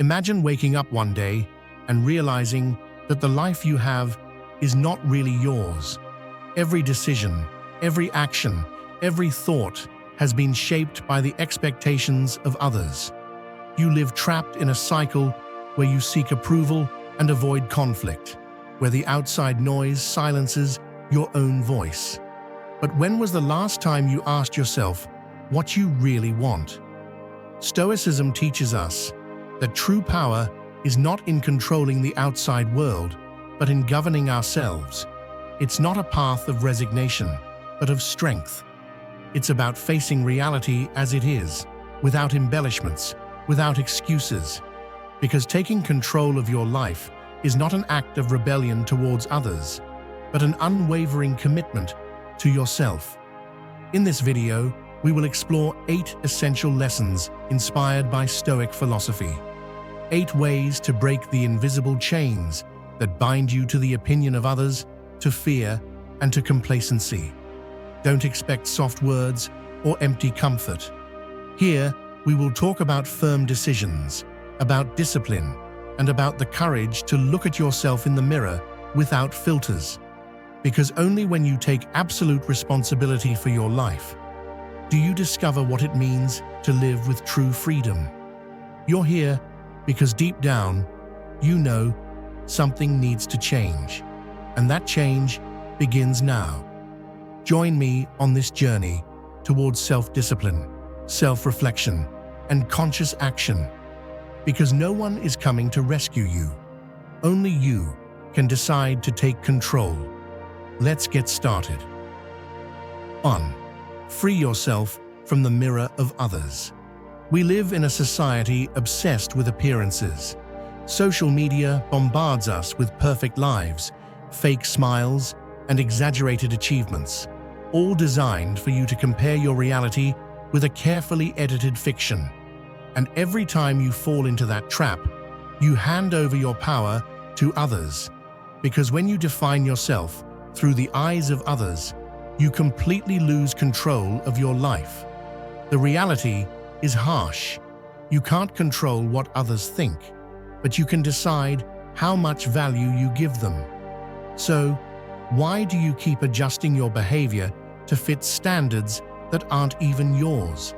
Imagine waking up one day and realizing that the life you have is not really yours. Every decision, every action, every thought has been shaped by the expectations of others. You live trapped in a cycle where you seek approval and avoid conflict, where the outside noise silences your own voice. But when was the last time you asked yourself what you really want? Stoicism teaches us that true power is not in controlling the outside world, but in governing ourselves. It's not a path of resignation, but of strength. It's about facing reality as it is, without embellishments, without excuses. Because taking control of your life is not an act of rebellion towards others, but an unwavering commitment to yourself. In this video, we will explore 8 essential lessons inspired by Stoic philosophy. 8 ways to break the invisible chains that bind you to the opinion of others, to fear, and to complacency. Don't expect soft words or empty comfort. Here, we will talk about firm decisions, about discipline, and about the courage to look at yourself in the mirror without filters. Because only when you take absolute responsibility for your life do you discover what it means to live with true freedom. You're here because deep down, you know something needs to change, and that change begins now. Join me on this journey towards self-discipline, self-reflection, and conscious action, because no one is coming to rescue you. Only you can decide to take control. Let's get started. 1. Free yourself from the mirror of others. We live in a society obsessed with appearances. Social media bombards us with perfect lives, fake smiles, and exaggerated achievements, all designed for you to compare your reality with a carefully edited fiction. And every time you fall into that trap, you hand over your power to others. Because when you define yourself through the eyes of others, you completely lose control of your life. The reality is harsh. You can't control what others think, but you can decide how much value you give them. So, why do you keep adjusting your behavior to fit standards that aren't even yours?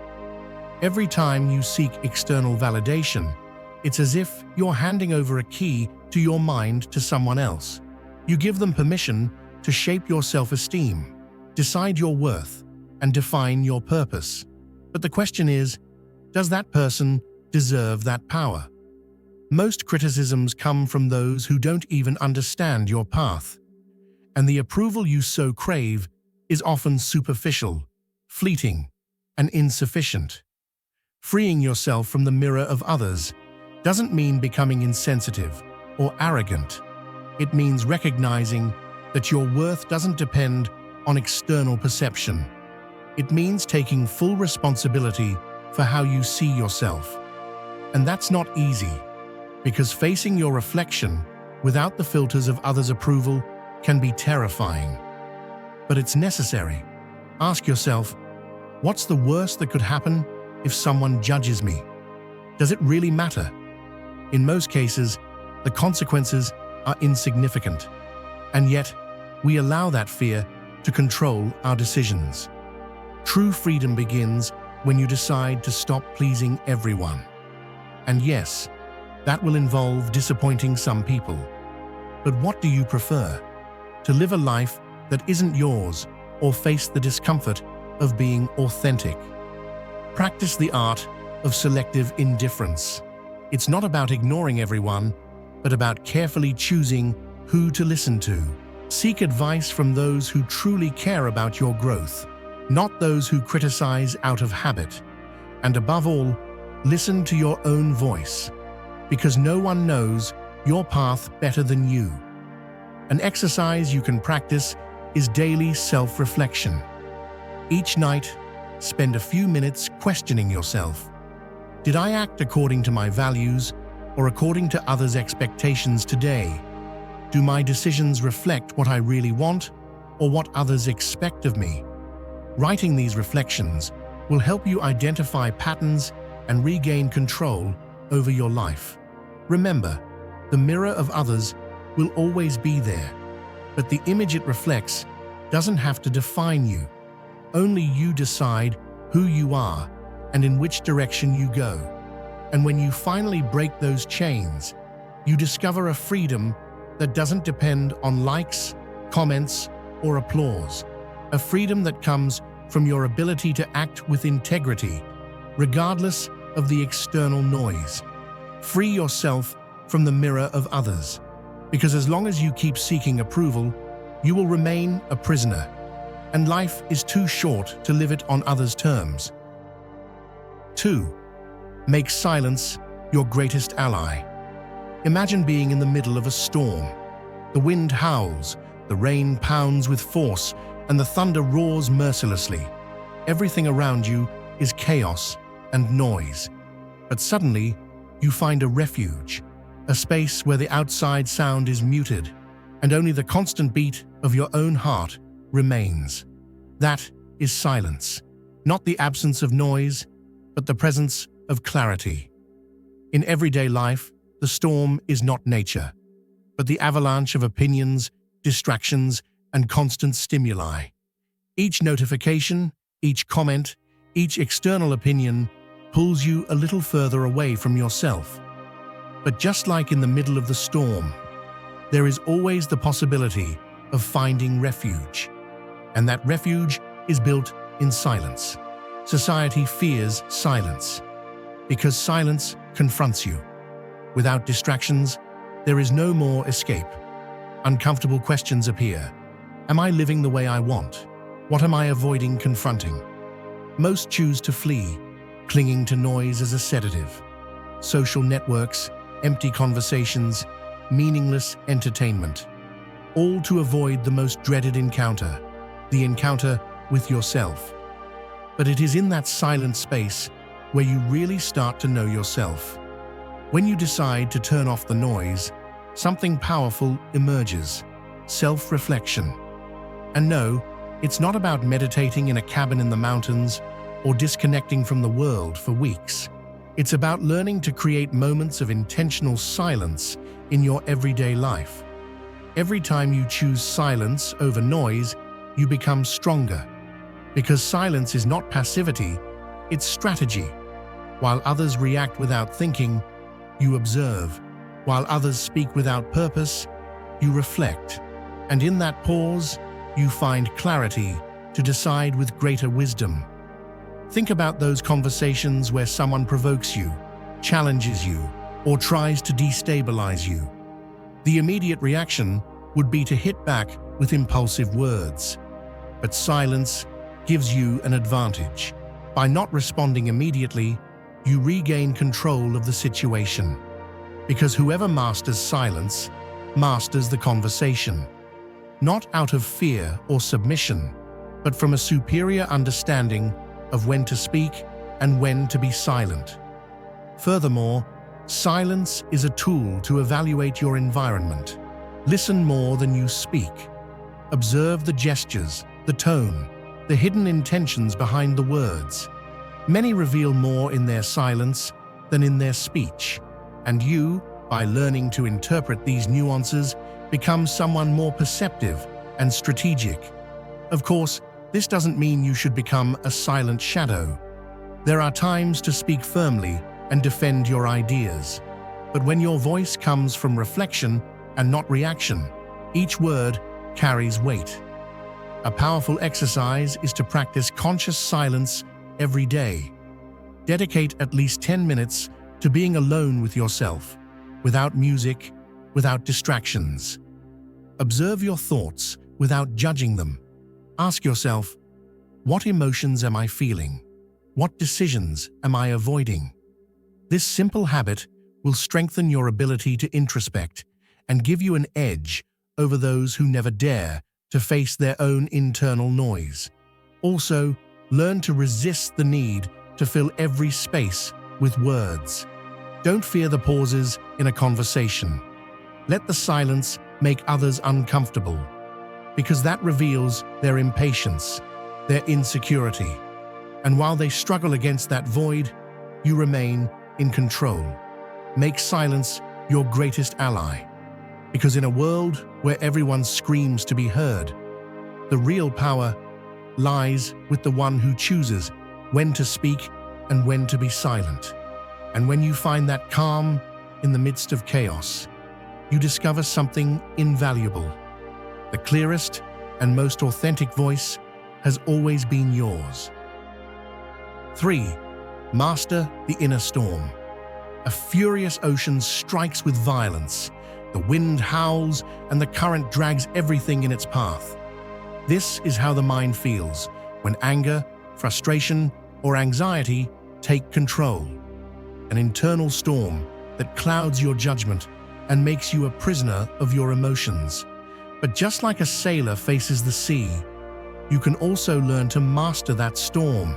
Every time you seek external validation, it's as if you're handing over a key to your mind to someone else. You give them permission to shape your self-esteem, decide your worth, and define your purpose. But the question is, does that person deserve that power? Most criticisms come from those who don't even understand your path. And the approval you so crave is often superficial, fleeting, and insufficient. Freeing yourself from the mirror of others doesn't mean becoming insensitive or arrogant. It means recognizing that your worth doesn't depend on external perception. It means taking full responsibility for how you see yourself. And that's not easy, because facing your reflection without the filters of others' approval can be terrifying. But it's necessary. Ask yourself, what's the worst that could happen if someone judges me? Does it really matter? In most cases, the consequences are insignificant, and yet we allow that fear to control our decisions. True freedom begins when you decide to stop pleasing everyone. And yes, that will involve disappointing some people. But what do you prefer? To live a life that isn't yours, or face the discomfort of being authentic? Practice the art of selective indifference. It's not about ignoring everyone, but about carefully choosing who to listen to. Seek advice from those who truly care about your growth, not those who criticize out of habit. And above all, listen to your own voice, because no one knows your path better than you. An exercise you can practice is daily self-reflection. Each night, spend a few minutes questioning yourself. Did I act according to my values or according to others' expectations today? Do my decisions reflect what I really want or what others expect of me? Writing these reflections will help you identify patterns and regain control over your life. Remember, the mirror of others will always be there, but the image it reflects doesn't have to define you. Only you decide who you are and in which direction you go. And when you finally break those chains, you discover a freedom that doesn't depend on likes, comments, or applause. A freedom that comes from your ability to act with integrity, regardless of the external noise. Free yourself from the mirror of others, because as long as you keep seeking approval, you will remain a prisoner, and life is too short to live it on others' terms. 2. Make silence your greatest ally. Imagine being in the middle of a storm. The wind howls, the rain pounds with force, and the thunder roars mercilessly. Everything around you is chaos and noise. But suddenly, you find a refuge, a space where the outside sound is muted, and only the constant beat of your own heart remains. That is silence, not the absence of noise, but the presence of clarity. In everyday life, the storm is not nature, but the avalanche of opinions, distractions, and constant stimuli. Each notification, each comment, each external opinion pulls you a little further away from yourself. But just like in the middle of the storm, there is always the possibility of finding refuge. And that refuge is built in silence. Society fears silence, because silence confronts you. Without distractions, there is no more escape. Uncomfortable questions appear. Am I living the way I want? What am I avoiding confronting? Most choose to flee, clinging to noise as a sedative. Social networks, empty conversations, meaningless entertainment. All to avoid the most dreaded encounter, the encounter with yourself. But it is in that silent space where you really start to know yourself. When you decide to turn off the noise, something powerful emerges: self-reflection. And no, it's not about meditating in a cabin in the mountains or disconnecting from the world for weeks. It's about learning to create moments of intentional silence in your everyday life. Every time you choose silence over noise, you become stronger. Because silence is not passivity, it's strategy. While others react without thinking, you observe. While others speak without purpose, you reflect. And in that pause, you find clarity to decide with greater wisdom. Think about those conversations where someone provokes you, challenges you, or tries to destabilize you. The immediate reaction would be to hit back with impulsive words. But silence gives you an advantage. By not responding immediately, you regain control of the situation. Because whoever masters silence masters the conversation. Not out of fear or submission, but from a superior understanding of when to speak and when to be silent. Furthermore, silence is a tool to evaluate your environment. Listen more than you speak. Observe the gestures, the tone, the hidden intentions behind the words. Many reveal more in their silence than in their speech, and you, by learning to interpret these nuances, become someone more perceptive and strategic. Of course, this doesn't mean you should become a silent shadow. There are times to speak firmly and defend your ideas. But when your voice comes from reflection and not reaction, each word carries weight. A powerful exercise is to practice conscious silence every day. Dedicate at least 10 minutes to being alone with yourself, without music, without distractions. Observe your thoughts without judging them. Ask yourself, what emotions am I feeling? What decisions am I avoiding? This simple habit will strengthen your ability to introspect and give you an edge over those who never dare to face their own internal noise. Also, learn to resist the need to fill every space with words. Don't fear the pauses in a conversation. Let the silence make others uncomfortable, because that reveals their impatience, their insecurity. And while they struggle against that void, you remain in control. Make silence your greatest ally. Because in a world where everyone screams to be heard, the real power lies with the one who chooses when to speak and when to be silent. And when you find that calm in the midst of chaos, you discover something invaluable. The clearest and most authentic voice has always been yours. 3. Master the inner storm. A furious ocean strikes with violence. The wind howls and the current drags everything in its path. This is how the mind feels when anger, frustration, or anxiety take control. An internal storm that clouds your judgment and makes you a prisoner of your emotions. But just like a sailor faces the sea, you can also learn to master that storm.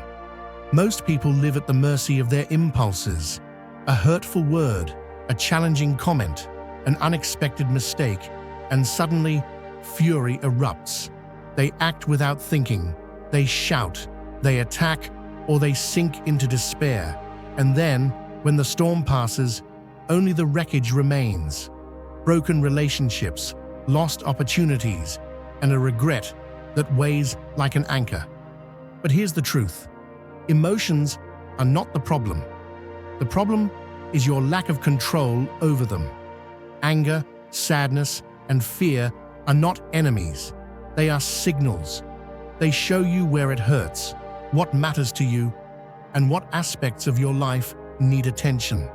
Most people live at the mercy of their impulses. A hurtful word, a challenging comment, an unexpected mistake, and suddenly fury erupts. They act without thinking, they shout, they attack, or they sink into despair. And then, when the storm passes, only the wreckage remains. Broken relationships, lost opportunities, and a regret that weighs like an anchor. But here's the truth. Emotions are not the problem. The problem is your lack of control over them. Anger, sadness, and fear are not enemies. They are signals. They show you where it hurts, what matters to you, and what aspects of your life need attention.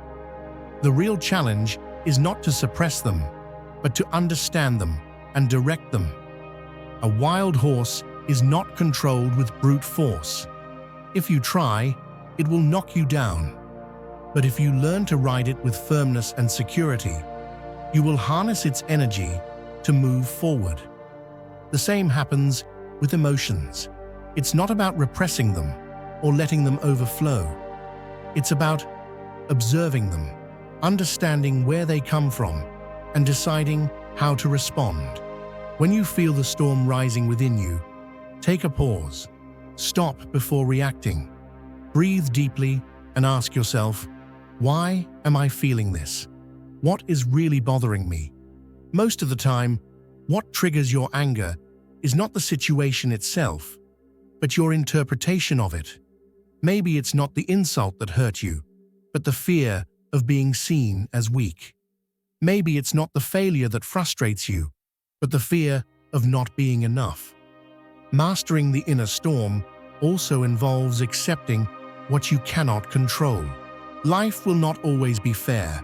The real challenge is not to suppress them, but to understand them and direct them. A wild horse is not controlled with brute force. If you try, it will knock you down. But if you learn to ride it with firmness and security, you will harness its energy to move forward. The same happens with emotions. It's not about repressing them or letting them overflow. It's about observing them, understanding where they come from, and deciding how to respond. When you feel the storm rising within you, take a pause. Stop before reacting. Breathe deeply and ask yourself, why am I feeling this? What is really bothering me? Most of the time, what triggers your anger is not the situation itself, but your interpretation of it. Maybe it's not the insult that hurt you, but the fear of being seen as weak. Maybe it's not the failure that frustrates you, but the fear of not being enough. Mastering the inner storm also involves accepting what you cannot control. Life will not always be fair.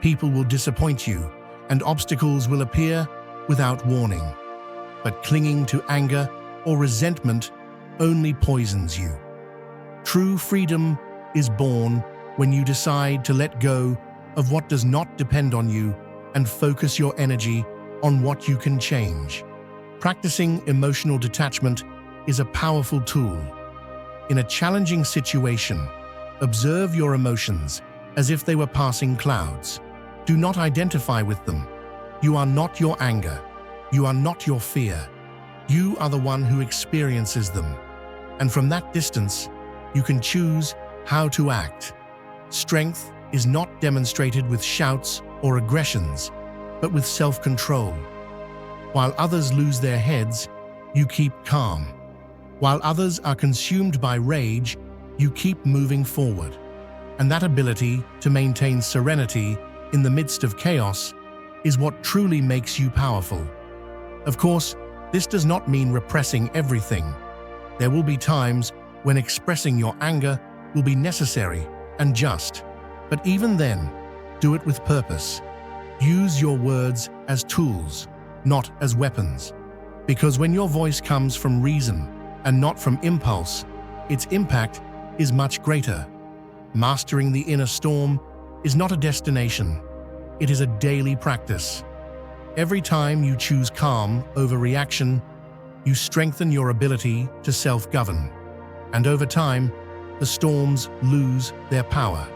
People will disappoint you, and obstacles will appear without warning. But clinging to anger or resentment only poisons you. True freedom is born when you decide to let go of what does not depend on you and focus your energy on what you can change. Practicing emotional detachment is a powerful tool. In a challenging situation, observe your emotions as if they were passing clouds. Do not identify with them. You are not your anger. You are not your fear. You are the one who experiences them. And from that distance, you can choose how to act. Strength is not demonstrated with shouts or aggressions, but with self-control. While others lose their heads, you keep calm. While others are consumed by rage, you keep moving forward. And that ability to maintain serenity in the midst of chaos is what truly makes you powerful. Of course, this does not mean repressing everything. There will be times when expressing your anger will be necessary and just. But even then, do it with purpose. Use your words as tools, not as weapons. Because when your voice comes from reason and not from impulse, its impact is much greater. Mastering the inner storm is not a destination. It is a daily practice. Every time you choose calm over reaction, you strengthen your ability to self-govern. And over time, the storms lose their power.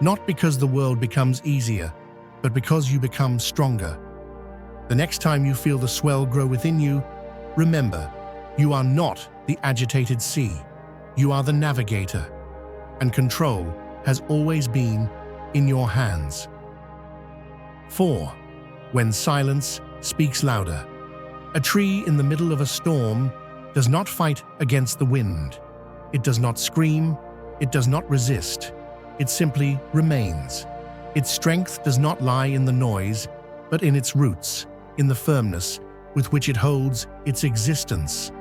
Not because the world becomes easier, but because you become stronger. The next time you feel the swell grow within you, remember, you are not the agitated sea. You are the navigator, and control has always been in your hands. 4. When silence speaks louder. A tree in the middle of a storm does not fight against the wind. It does not scream. It does not resist. It simply remains. Its strength does not lie in the noise, but in its roots, in the firmness with which it holds its existence.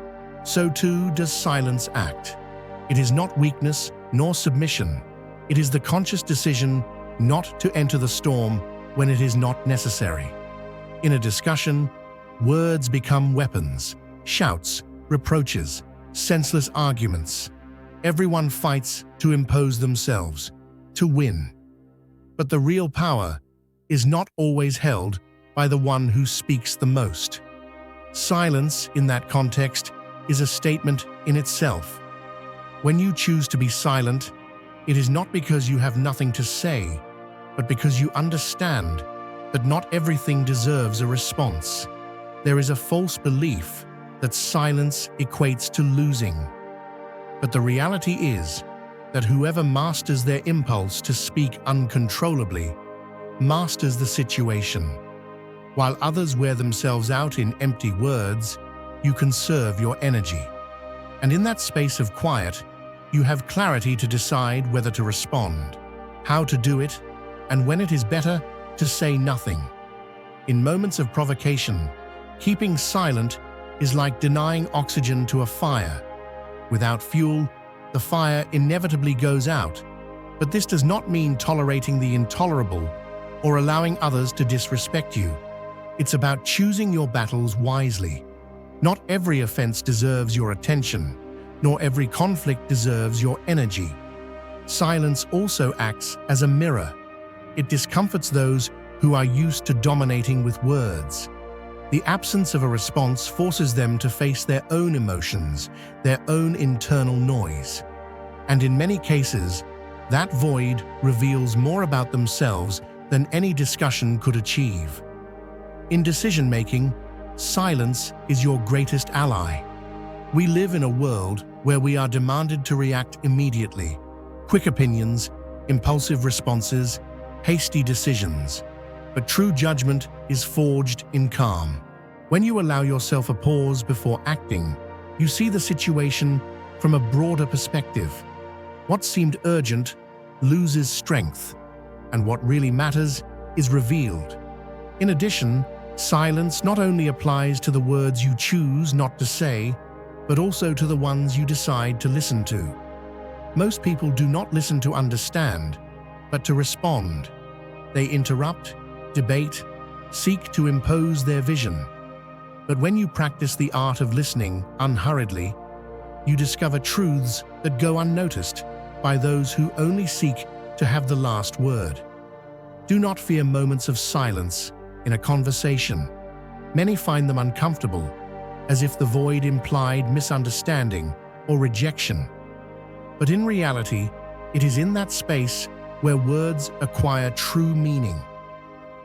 So too does silence act. It is not weakness nor submission. It is the conscious decision not to enter the storm when it is not necessary. In a discussion, words become weapons, shouts, reproaches, senseless arguments. Everyone fights to impose themselves, to win. But the real power is not always held by the one who speaks the most. Silence, in that context, is a statement in itself. When you choose to be silent, it is not because you have nothing to say, but because you understand that not everything deserves a response. There is a false belief that silence equates to losing. But the reality is that whoever masters their impulse to speak uncontrollably masters the situation. While others wear themselves out in empty words, you conserve your energy. And in that space of quiet, you have clarity to decide whether to respond, how to do it, and when it is better to say nothing. In moments of provocation, keeping silent is like denying oxygen to a fire. Without fuel, the fire inevitably goes out. But this does not mean tolerating the intolerable or allowing others to disrespect you. It's about choosing your battles wisely. Not every offense deserves your attention, nor every conflict deserves your energy. Silence also acts as a mirror. It discomforts those who are used to dominating with words. The absence of a response forces them to face their own emotions, their own internal noise. And in many cases, that void reveals more about themselves than any discussion could achieve. In decision-making, silence is your greatest ally. We live in a world where we are demanded to react immediately. Quick opinions, impulsive responses, hasty decisions. But true judgment is forged in calm. When you allow yourself a pause before acting, you see the situation from a broader perspective. What seemed urgent loses strength, and what really matters is revealed. In addition, silence not only applies to the words you choose not to say, but also to the ones you decide to listen to. Most people do not listen to understand, but to respond. They interrupt, debate, seek to impose their vision. But when you practice the art of listening unhurriedly, you discover truths that go unnoticed by those who only seek to have the last word. Do not fear moments of silence in a conversation. Many find them uncomfortable, as if the void implied misunderstanding or rejection. But in reality, it is in that space where words acquire true meaning.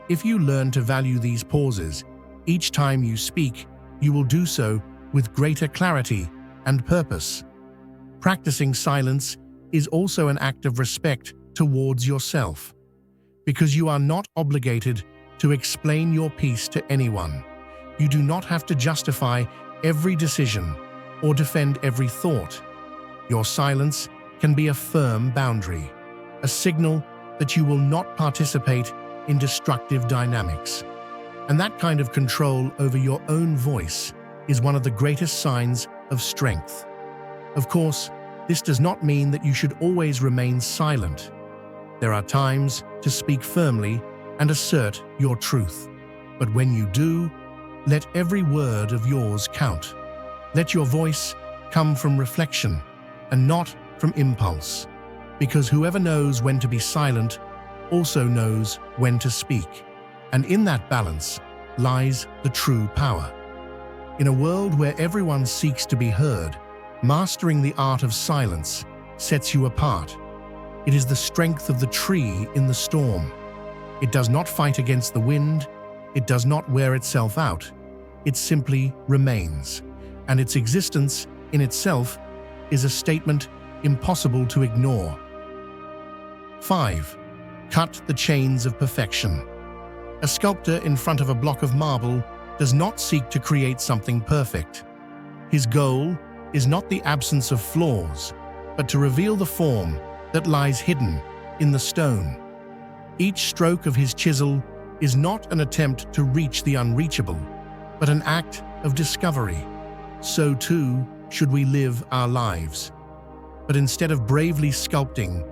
If you learn to value these pauses, each time you speak, you will do so with greater clarity and purpose. Practicing silence is also an act of respect towards yourself, because you are not obligated to explain your piece to anyone. You do not have to justify every decision or defend every thought. Your silence can be a firm boundary, a signal that you will not participate in destructive dynamics. And that kind of control over your own voice is one of the greatest signs of strength. Of course, this does not mean that you should always remain silent. There are times to speak firmly and assert your truth. But when you do, let every word of yours count. Let your voice come from reflection and not from impulse, because whoever knows when to be silent also knows when to speak. And in that balance lies the true power. In a world where everyone seeks to be heard, mastering the art of silence sets you apart. It is the strength of the tree in the storm. It does not fight against the wind. It does not wear itself out. It simply remains. And its existence in itself is a statement impossible to ignore. 5. Cut the chains of perfection. A sculptor in front of a block of marble does not seek to create something perfect. His goal is not the absence of flaws, but to reveal the form that lies hidden in the stone. Each stroke of his chisel is not an attempt to reach the unreachable, but an act of discovery. So too should we live our lives. But instead of bravely sculpting,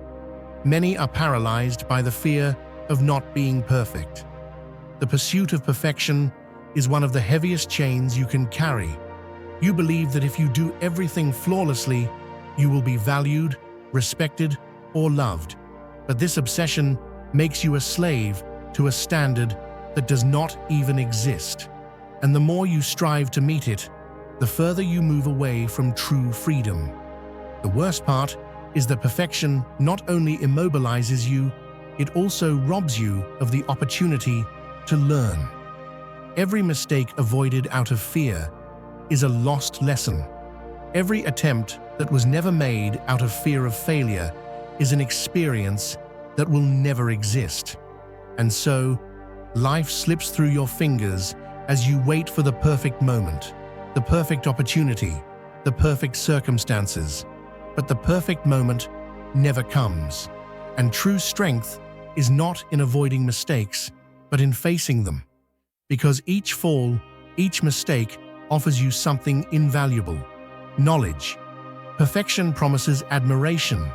many are paralyzed by the fear of not being perfect. The pursuit of perfection is one of the heaviest chains you can carry. You believe that if you do everything flawlessly, you will be valued, respected, or loved. But this obsession makes you a slave to a standard that does not even exist. And the more you strive to meet it, the further you move away from true freedom. The worst part is that perfection not only immobilizes you, it also robs you of the opportunity to learn. Every mistake avoided out of fear is a lost lesson. Every attempt that was never made out of fear of failure is an experience that will never exist. And so, life slips through your fingers as you wait for the perfect moment, the perfect opportunity, the perfect circumstances. But the perfect moment never comes. And true strength is not in avoiding mistakes, but in facing them. Because each fall, each mistake offers you something invaluable: knowledge. Perfection promises admiration,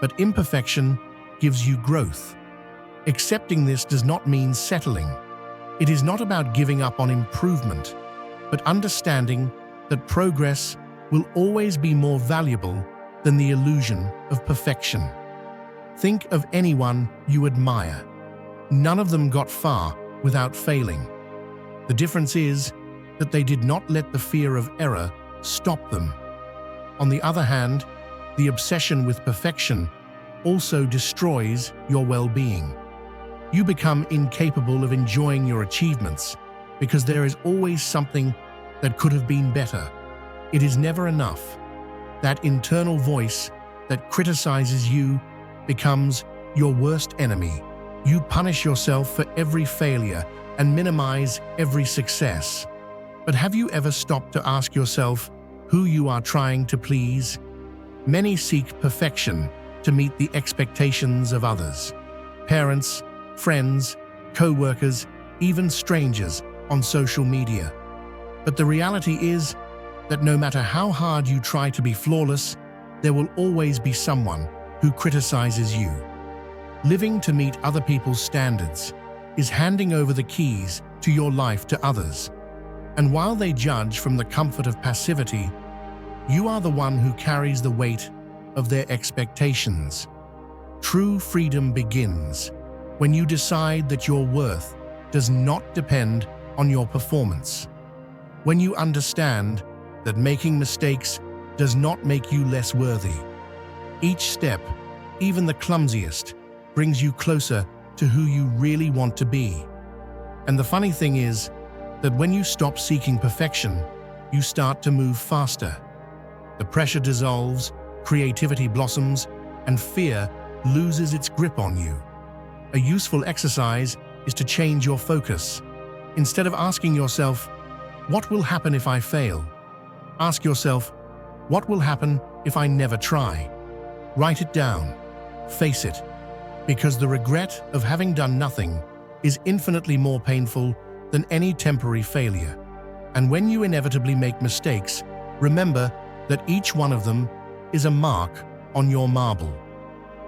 but imperfection gives you growth. Accepting this does not mean settling. It is not about giving up on improvement, but understanding that progress will always be more valuable than the illusion of perfection. Think of anyone you admire. None of them got far without failing. The difference is that they did not let the fear of error stop them. On the other hand, the obsession with perfection also destroys your well-being. You become incapable of enjoying your achievements because there is always something that could have been better. It is never enough. That internal voice that criticizes you becomes your worst enemy. You punish yourself for every failure and minimize every success. But have you ever stopped to ask yourself who you are trying to please? Many seek perfection to meet the expectations of others. Parents, friends, co-workers, even strangers on social media. But the reality is that no matter how hard you try to be flawless, there will always be someone who criticizes you. Living to meet other people's standards is handing over the keys to your life to others. And while they judge from the comfort of passivity, you are the one who carries the weight of their expectations. True freedom begins when you decide that your worth does not depend on your performance. When you understand that making mistakes does not make you less worthy. Each step, even the clumsiest, brings you closer to who you really want to be. And the funny thing is that when you stop seeking perfection, you start to move faster. The pressure dissolves, creativity blossoms, and fear loses its grip on you. A useful exercise is to change your focus. Instead of asking yourself, "What will happen if I fail?" Ask yourself, "What will happen if I never try?" Write it down. Face it. Because the regret of having done nothing is infinitely more painful than any temporary failure. And when you inevitably make mistakes, remember that each one of them is a mark on your marble.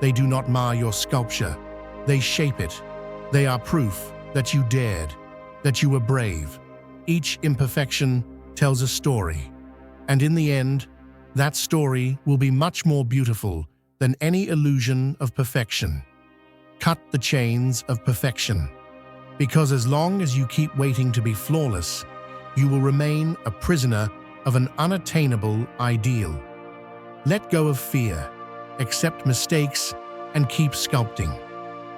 They do not mar your sculpture. They shape it. They are proof that you dared, that you were brave. Each imperfection tells a story. And in the end, that story will be much more beautiful than any illusion of perfection. Cut the chains of perfection. Because as long as you keep waiting to be flawless, you will remain a prisoner of an unattainable ideal. Let go of fear, accept mistakes, and keep sculpting.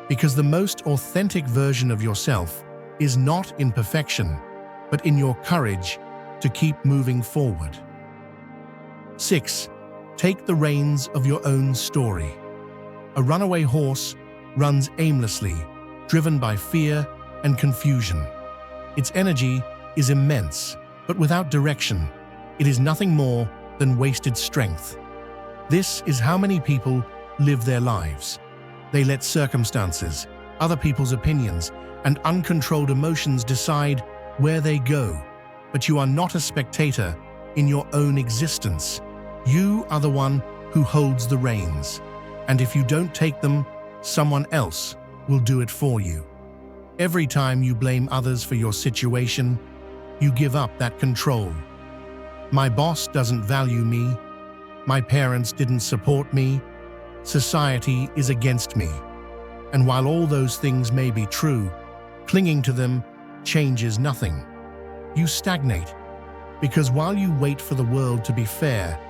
Because the most authentic version of yourself is not in perfection, but in your courage to keep moving forward. 6. Take the reins of your own story. A runaway horse runs aimlessly, driven by fear and confusion. Its energy is immense, but without direction, it is nothing more than wasted strength. This is how many people live their lives. They let circumstances, other people's opinions, and uncontrolled emotions decide where they go. But you are not a spectator in your own existence. You are the one who holds the reins. And if you don't take them, someone else will do it for you. Every time you blame others for your situation, you give up that control. My boss doesn't value me. My parents didn't support me. Society is against me. And while all those things may be true, clinging to them changes nothing. You stagnate, because while you wait for the world to be fair,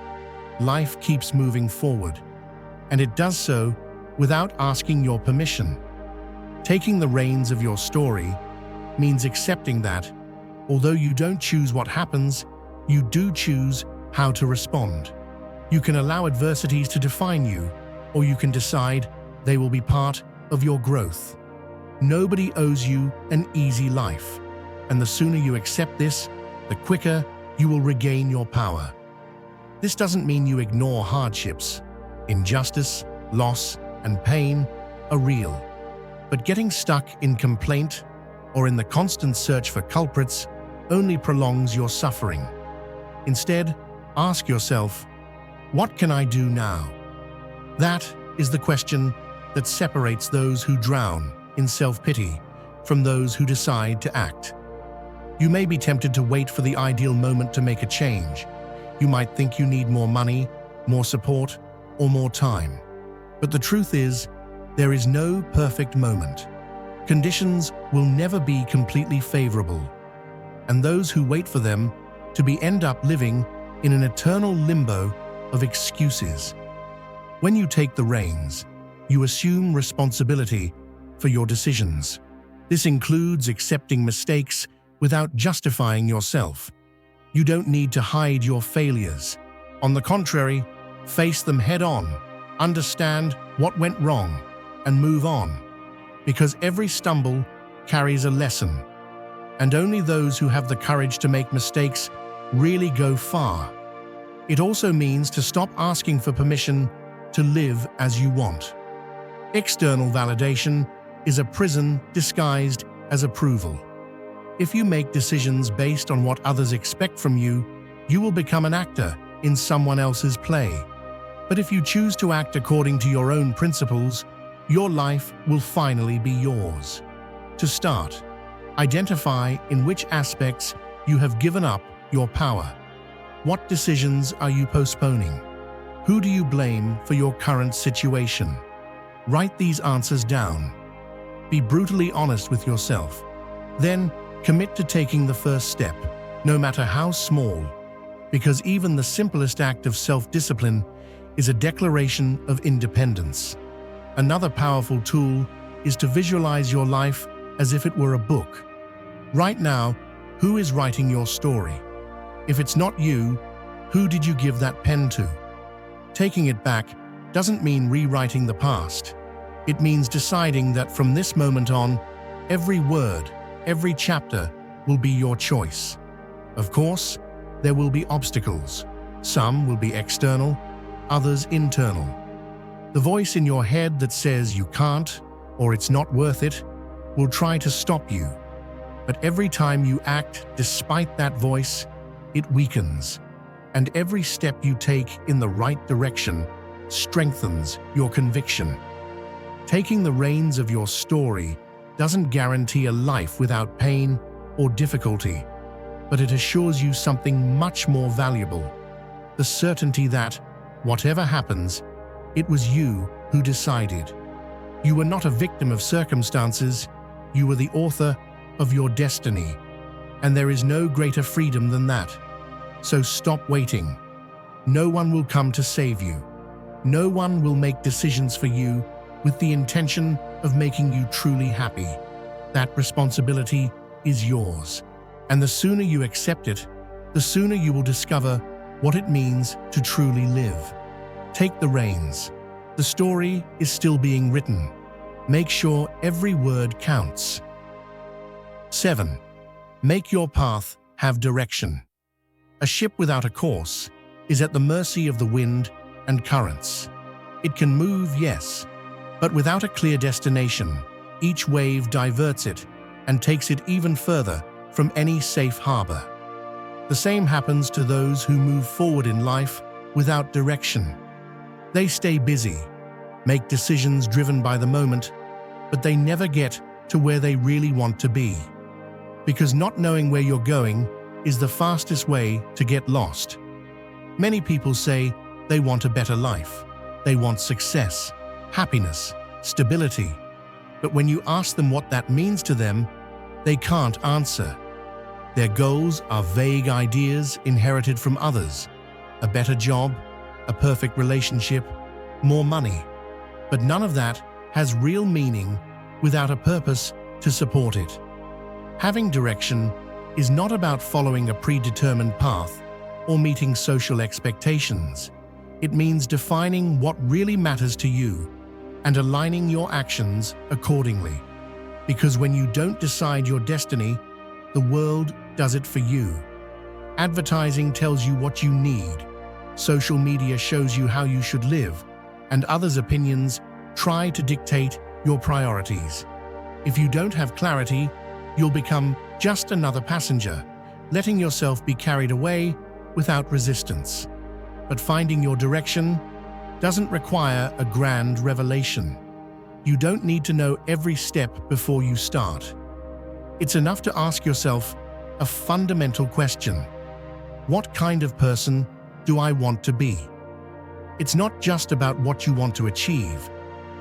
life keeps moving forward, and it does so without asking your permission. Taking the reins of your story means accepting that, although you don't choose what happens, you do choose how to respond. You can allow adversities to define you, or you can decide they will be part of your growth. Nobody owes you an easy life, and the sooner you accept this, the quicker you will regain your power. This doesn't mean you ignore hardships. Injustice, loss, and pain are real. But getting stuck in complaint or in the constant search for culprits only prolongs your suffering. Instead, ask yourself, what can I do now? That is the question that separates those who drown in self-pity from those who decide to act. You may be tempted to wait for the ideal moment to make a change. You might think you need more money, more support, or more time. But the truth is, there is no perfect moment. Conditions will never be completely favorable, and those who wait for them to be end up living in an eternal limbo of excuses. When you take the reins, you assume responsibility for your decisions. This includes accepting mistakes without justifying yourself. You don't need to hide your failures. On the contrary, face them head-on, understand what went wrong, and move on. Because every stumble carries a lesson, and only those who have the courage to make mistakes really go far. It also means to stop asking for permission to live as you want. External validation is a prison disguised as approval. If you make decisions based on what others expect from you, you will become an actor in someone else's play. But if you choose to act according to your own principles, your life will finally be yours. To start, identify in which aspects you have given up your power. What decisions are you postponing? Who do you blame for your current situation? Write these answers down. Be brutally honest with yourself. Then, commit to taking the first step, no matter how small, because even the simplest act of self-discipline is a declaration of independence. Another powerful tool is to visualize your life as if it were a book. Right now, who is writing your story? If it's not you, who did you give that pen to? Taking it back doesn't mean rewriting the past. It means deciding that from this moment on, every word, every chapter will be your choice. Of course, there will be obstacles. Some will be external, others internal. The voice in your head that says you can't or it's not worth it will try to stop you. But every time you act despite that voice, it weakens. And every step you take in the right direction strengthens your conviction. Taking the reins of your story doesn't guarantee a life without pain or difficulty, but it assures you something much more valuable: the certainty that, whatever happens, it was you who decided. You were not a victim of circumstances, you were the author of your destiny, and there is no greater freedom than that. So stop waiting. No one will come to save you. No one will make decisions for you with the intention of making you truly happy. That responsibility is yours. And the sooner you accept it, the sooner you will discover what it means to truly live. Take the reins. The story is still being written. Make sure every word counts. 7. Make your path have direction. A ship without a course is at the mercy of the wind and currents. It can move, yes, but without a clear destination, each wave diverts it and takes it even further from any safe harbor. The same happens to those who move forward in life without direction. They stay busy, make decisions driven by the moment, but they never get to where they really want to be. Because not knowing where you're going is the fastest way to get lost. Many people say they want a better life. They want success, happiness, stability. But when you ask them what that means to them, they can't answer. Their goals are vague ideas inherited from others. A better job, a perfect relationship, more money. But none of that has real meaning without a purpose to support it. Having direction is not about following a predetermined path or meeting social expectations. It means defining what really matters to you and aligning your actions accordingly. Because when you don't decide your destiny, the world does it for you. Advertising tells you what you need. Social media shows you how you should live, and others' opinions try to dictate your priorities. If you don't have clarity, you'll become just another passenger, letting yourself be carried away without resistance. But finding your direction doesn't require a grand revelation. You don't need to know every step before you start. It's enough to ask yourself a fundamental question. What kind of person do I want to be? It's not just about what you want to achieve,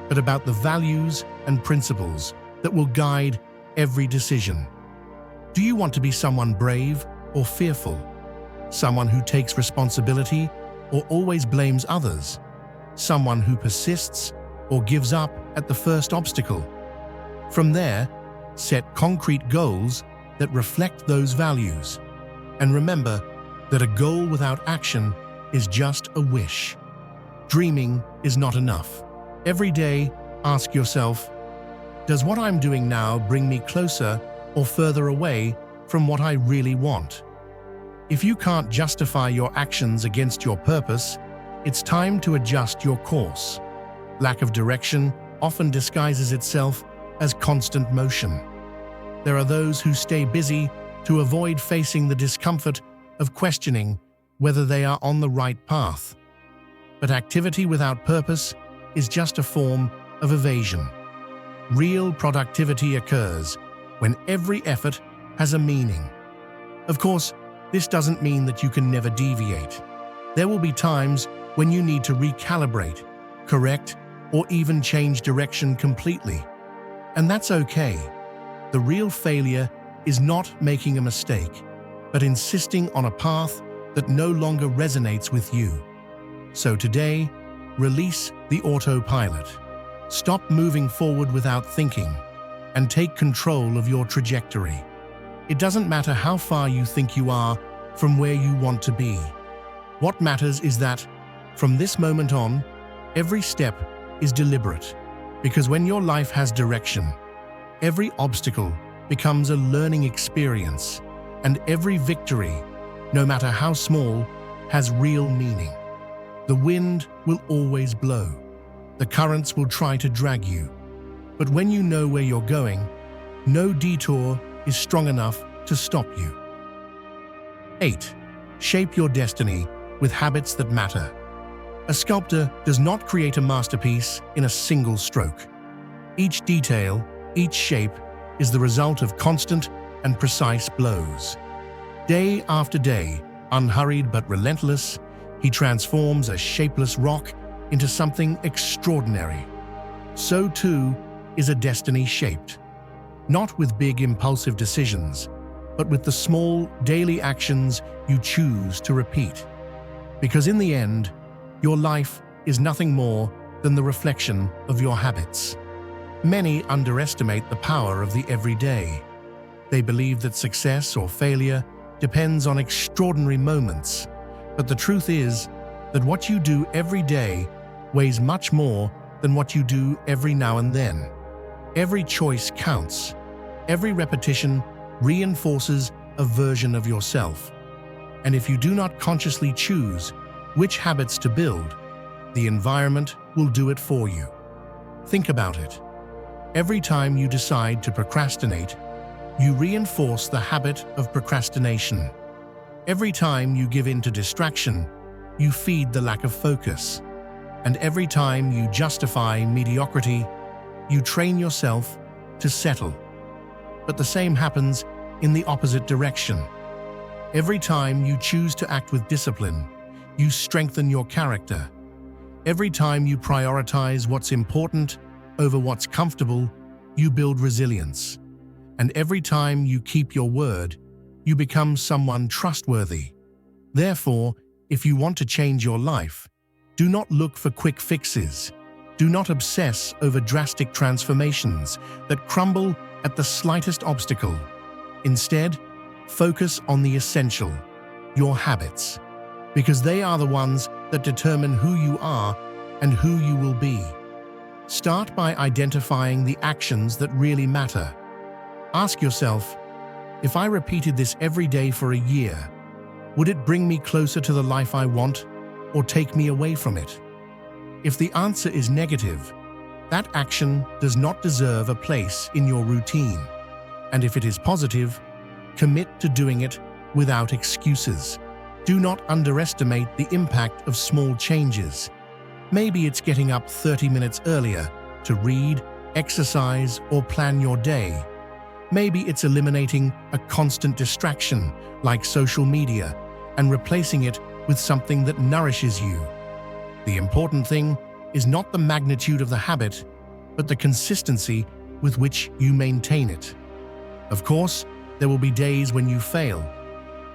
but about the values and principles that will guide every decision. Do you want to be someone brave or fearful? Someone who takes responsibility or always blames others? Someone who persists or gives up at the first obstacle? From there, set concrete goals that reflect those values. And remember that a goal without action is just a wish. Dreaming is not enough. Every day, ask yourself, does what I'm doing now bring me closer or further away from what I really want? If you can't justify your actions against your purpose, it's time to adjust your course. Lack of direction often disguises itself as constant motion. There are those who stay busy to avoid facing the discomfort of questioning whether they are on the right path. But activity without purpose is just a form of evasion. Real productivity occurs when every effort has a meaning. Of course, this doesn't mean that you can never deviate. There will be times when you need to recalibrate, correct, or even change direction completely. And that's okay. The real failure is not making a mistake, but insisting on a path that no longer resonates with you. So today, release the autopilot. Stop moving forward without thinking, and take control of your trajectory. It doesn't matter how far you think you are from where you want to be. What matters is that, from this moment on, every step is deliberate. Because when your life has direction, every obstacle becomes a learning experience, and every victory, no matter how small, has real meaning. The wind will always blow. The currents will try to drag you. But when you know where you're going, no detour is strong enough to stop you. 8. Shape your destiny with habits that matter. A sculptor does not create a masterpiece in a single stroke. Each detail, each shape, is the result of constant and precise blows. Day after day, unhurried but relentless, he transforms a shapeless rock into something extraordinary. So too is a destiny shaped, not with big impulsive decisions, but with the small daily actions you choose to repeat. Because in the end, your life is nothing more than the reflection of your habits. Many underestimate the power of the everyday. They believe that success or failure depends on extraordinary moments, but the truth is that what you do every day weighs much more than what you do every now and then. Every choice counts. Every repetition reinforces a version of yourself. And if you do not consciously choose which habits to build, the environment will do it for you. Think about it. Every time you decide to procrastinate, you reinforce the habit of procrastination. Every time you give in to distraction, you feed the lack of focus. And every time you justify mediocrity, you train yourself to settle. But the same happens in the opposite direction. Every time you choose to act with discipline, you strengthen your character. Every time you prioritize what's important over what's comfortable, you build resilience. And every time you keep your word, you become someone trustworthy. Therefore, if you want to change your life, do not look for quick fixes. Do not obsess over drastic transformations that crumble at the slightest obstacle. Instead, focus on the essential, your habits, because they are the ones that determine who you are and who you will be. Start by identifying the actions that really matter. Ask yourself, if I repeated this every day for a year, would it bring me closer to the life I want or take me away from it? If the answer is negative, that action does not deserve a place in your routine. And if it is positive, commit to doing it without excuses. Do not underestimate the impact of small changes. Maybe it's getting up 30 minutes earlier to read, exercise, or plan your day. Maybe it's eliminating a constant distraction like social media and replacing it with something that nourishes you. The important thing is not the magnitude of the habit, but the consistency with which you maintain it. Of course, there will be days when you fail,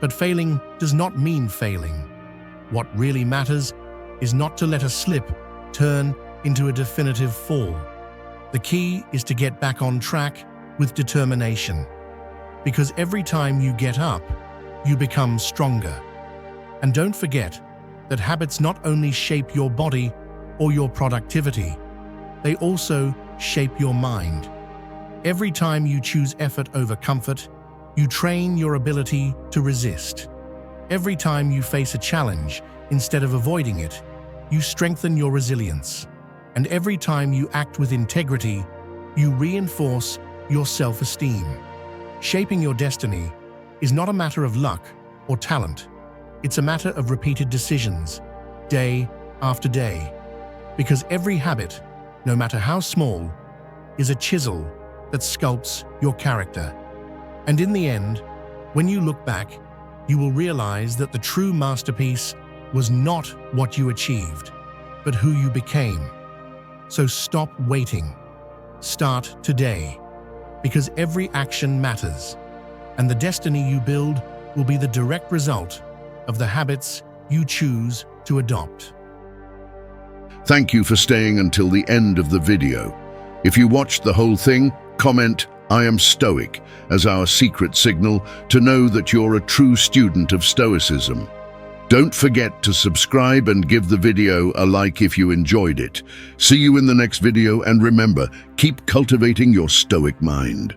but failing does not mean failing. What really matters is not to let a slip turn into a definitive fall. The key is to get back on track with determination, because every time you get up, you become stronger. And don't forget that habits not only shape your body or your productivity, they also shape your mind. Every time you choose effort over comfort, you train your ability to resist. Every time you face a challenge, instead of avoiding it, you strengthen your resilience. And every time you act with integrity, you reinforce your self-esteem. Shaping your destiny is not a matter of luck or talent. It's a matter of repeated decisions, day after day. Because every habit, no matter how small, is a chisel that sculpts your character. And in the end, when you look back, you will realize that the true masterpiece was not what you achieved, but who you became. So stop waiting. Start today, because every action matters, and the destiny you build will be the direct result of the habits you choose to adopt. Thank you for staying until the end of the video. If you watched the whole thing, comment "I am Stoic" as our secret signal to know that you're a true student of Stoicism. Don't forget to subscribe and give the video a like if you enjoyed it. See you in the next video, and remember, keep cultivating your Stoic mind.